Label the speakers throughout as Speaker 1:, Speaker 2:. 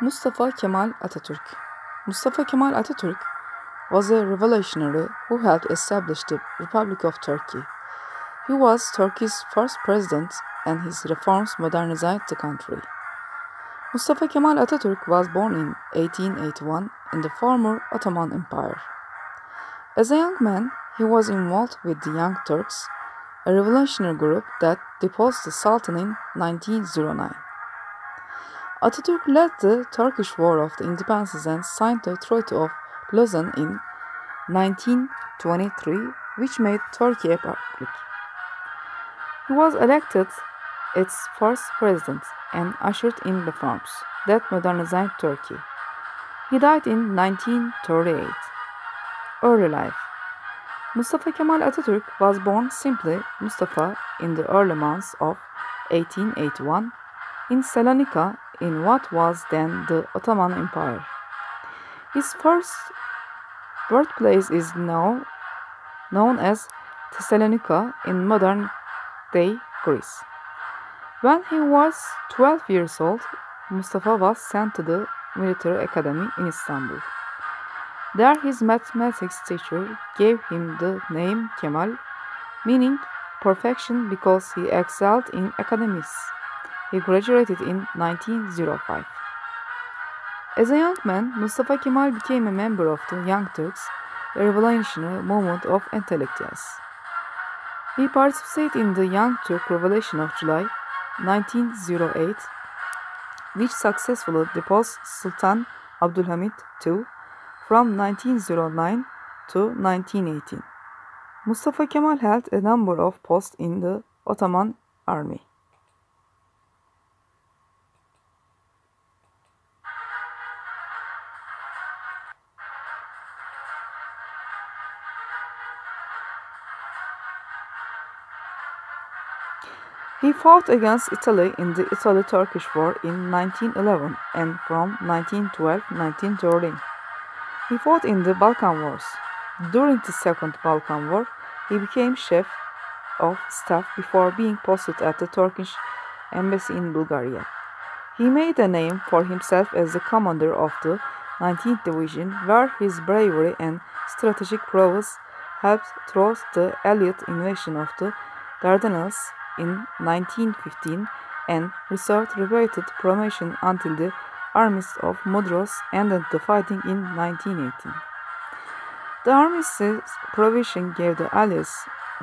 Speaker 1: Mustafa Kemal Atatürk. Mustafa Kemal Atatürk was a revolutionary who helped establish the Republic of Turkey. He was Turkey's first president and his reforms modernized the country. Mustafa Kemal Atatürk was born in 1881 in the former Ottoman Empire. As a young man, he was involved with the Young Turks, a revolutionary group that deposed the Sultan in 1909. Atatürk led the Turkish War of the Independence and signed the Treaty of Lausanne in 1923, which made Turkey a republic. He was elected its first president and ushered in reforms that modernized Turkey. He died in 1938. Early life. Mustafa Kemal Atatürk was born simply Mustafa in the early months of 1881 in Salonika in what was then the Ottoman Empire. His first birthplace is now known as Thessalonica in modern-day Greece. When he was 12 years old, Mustafa was sent to the military academy in Istanbul. There his mathematics teacher gave him the name Kemal, meaning perfection because he excelled in academics. He graduated in 1905. As a young man, Mustafa Kemal became a member of the Young Turks, a revolutionary movement of intellectuals. He participated in the Young Turk Revolution of July 1908, which successfully deposed Sultan Abdülhamit II from 1909 to 1918. Mustafa Kemal held a number of posts in the Ottoman army. He fought against Italy in the Italy-Turkish War in 1911 and from 1912-1913. He fought in the Balkan Wars. During the Second Balkan War, he became chief of staff before being posted at the Turkish embassy in Bulgaria. He made a name for himself as the commander of the 19th Division, where his bravery and strategic prowess helped thwart the Allied invasion of the Dardanelles in 1915 and received repeated promotion until the armies of Mudros ended the fighting in 1918. The armistice provision gave the Allies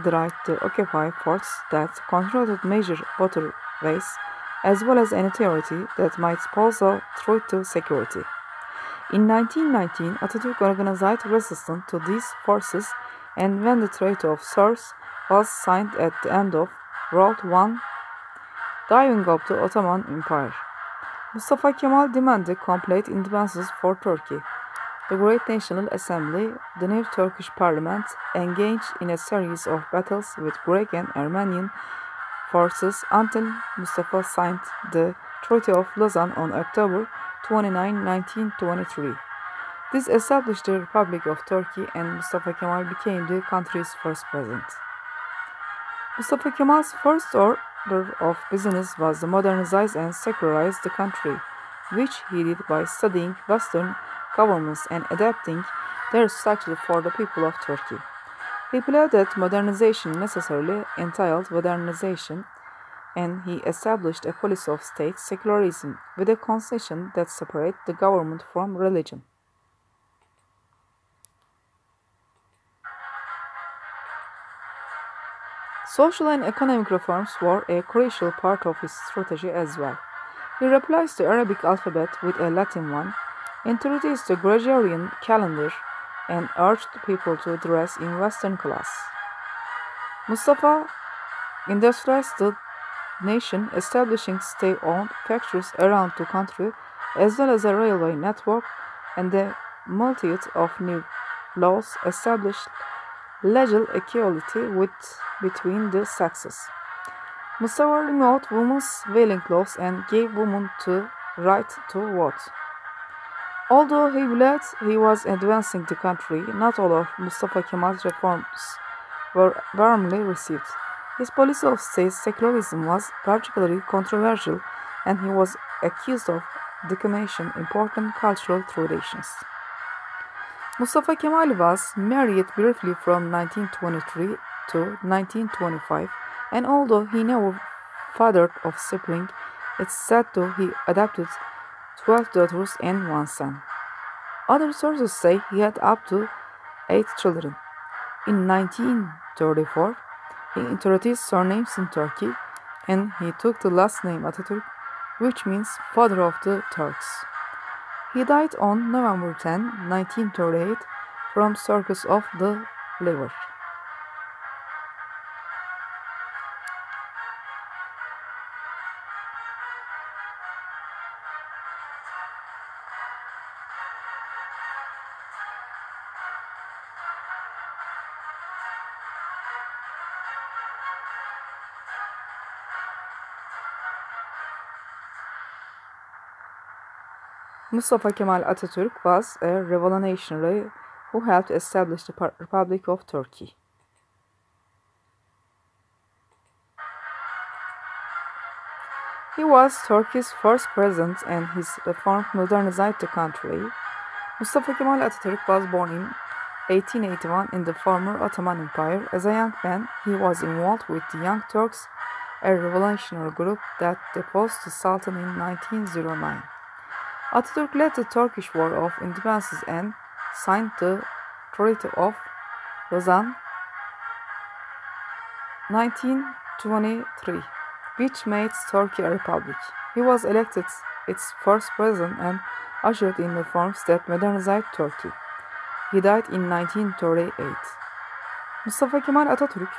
Speaker 1: the right to occupy forts that controlled major waterways as well as any territory that might pose a threat to security. In 1919, Atatürk organized resistance to these forces, and when the Treaty of Sèvres was signed at the end of World War I, diving up the Ottoman Empire, Mustafa Kemal demanded complete independence for Turkey. The Great National Assembly, the new Turkish parliament, engaged in a series of battles with Greek and Armenian forces until Mustafa signed the Treaty of Lausanne on October 29, 1923. This established the Republic of Turkey, and Mustafa Kemal became the country's first president. Mustafa Kemal's first order of business was to modernize and secularize the country, which he did by studying Western governments and adapting their structure for the people of Turkey. He believed that modernization necessarily entailed modernization, and he established a policy of state secularism with a constitution that separated the government from religion. Social and economic reforms were a crucial part of his strategy as well. He replaced the Arabic alphabet with a Latin one, introduced the Gregorian calendar, and urged people to dress in Western class. Mustafa industrialized the nation, establishing state-owned factories around the country, as well as a railway network, and a multitude of new laws established legal equality between the sexes. Mustafa removed women's veiling laws and gave women the right to vote. Although he believed he was advancing the country, not all of Mustafa Kemal's reforms were warmly received. His policy of state secularism was particularly controversial, and he was accused of decimation important cultural traditions. Mustafa Kemal was married briefly from 1923 to 1925, and although he never fathered offspring, it's said that he adopted 12 daughters and one son. Other sources say he had up to 8 children. In 1934, he inherited surnames in Turkey, and he took the last name Atatürk, which means father of the Turks. He died on November 10, 1938, from cirrhosis of the liver. Mustafa Kemal Atatürk was a revolutionary who helped establish the Republic of Turkey. He was Turkey's first president, and his reforms modernized the country. Mustafa Kemal Atatürk was born in 1881 in the former Ottoman Empire. As a young man, he was involved with the Young Turks, a revolutionary group that deposed the Sultan in 1909. Atatürk led the Turkish War of Independence and signed the Treaty of Lausanne 1923, which made Turkey a republic. He was elected its first president and ushered in reforms that modernized Turkey. He died in 1938. Mustafa Kemal Atatürk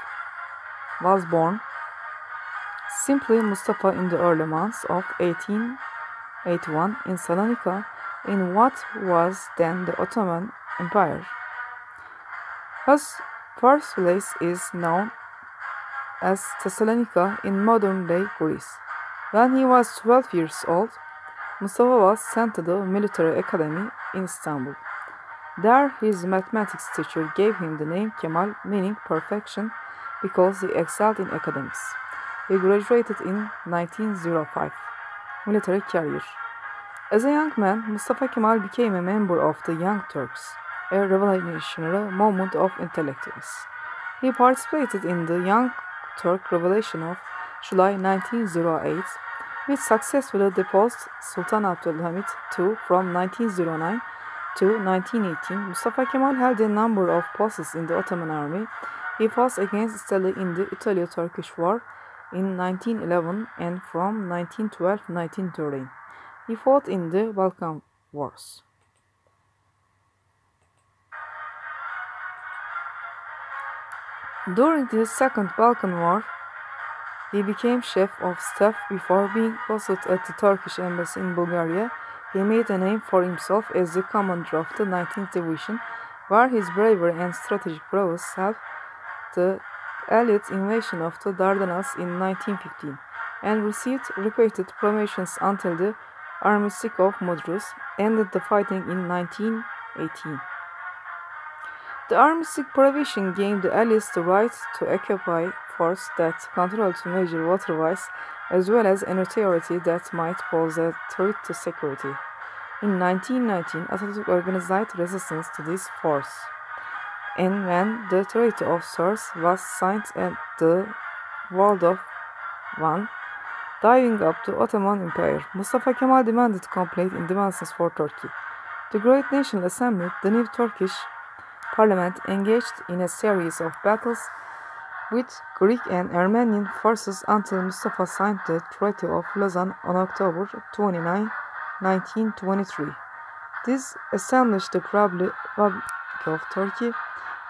Speaker 1: was born simply Mustafa in the early months of 1881 in Salonika, in what was then the Ottoman Empire. His birthplace is known as Thessalonica in modern-day Greece. When he was 12 years old, Mustafa was sent to the military academy in Istanbul. There, his mathematics teacher gave him the name Kemal, meaning perfection, because he excelled in academics. He graduated in 1905. Military career. As a young man, Mustafa Kemal became a member of the Young Turks, a revolutionary movement of intellectuals. He participated in the Young Turk Revolution of July 1908, which successfully deposed Sultan Abdülhamid II from 1909 to 1918. Mustafa Kemal held a number of posts in the Ottoman army. He fought against Italy in the Italo-Turkish War in 1911 and from 1912 to 1913. He fought in the Balkan Wars. During the Second Balkan War, he became chief of staff before being posted at the Turkish embassy in Bulgaria. He made a name for himself as the commander of the 19th Division, where his bravery and strategic prowess helped the Allied invasion of the Dardanelles in 1915, and received repeated promotions until the Armistice of Mudros ended the fighting in 1918. The armistice provision gave the Allies the right to occupy forts that controlled major waterways, as well as any territory that might pose a threat to security. In 1919, Atatürk organized resistance to this force, and when the Treaty of Sèvres was signed at the World of I, diving up the Ottoman Empire, Mustafa Kemal demanded complete independence for Turkey. The Great National Assembly, the new Turkish parliament, engaged in a series of battles with Greek and Armenian forces until Mustafa signed the Treaty of Lausanne on October 29, 1923. This established the Republic of Turkey,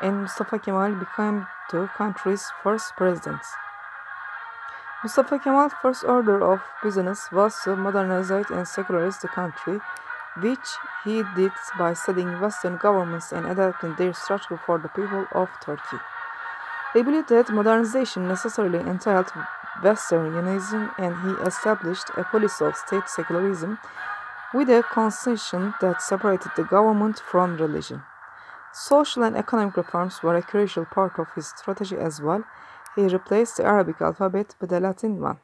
Speaker 1: and Mustafa Kemal became the country's first president. Mustafa Kemal's first order of business was to modernize and secularize the country, which he did by studying Western governments and adapting their structure for the people of Turkey. He believed that modernization necessarily entailed Westernism, and he established a policy of state secularism with a constitution that separated the government from religion. Social and economic reforms were a crucial part of his strategy as well. He replaced the Arabic alphabet with the Latin one,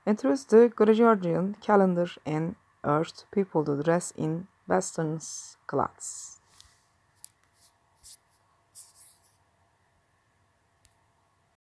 Speaker 1: introduced the Gregorian calendar, and urged people to dress in Western clothes.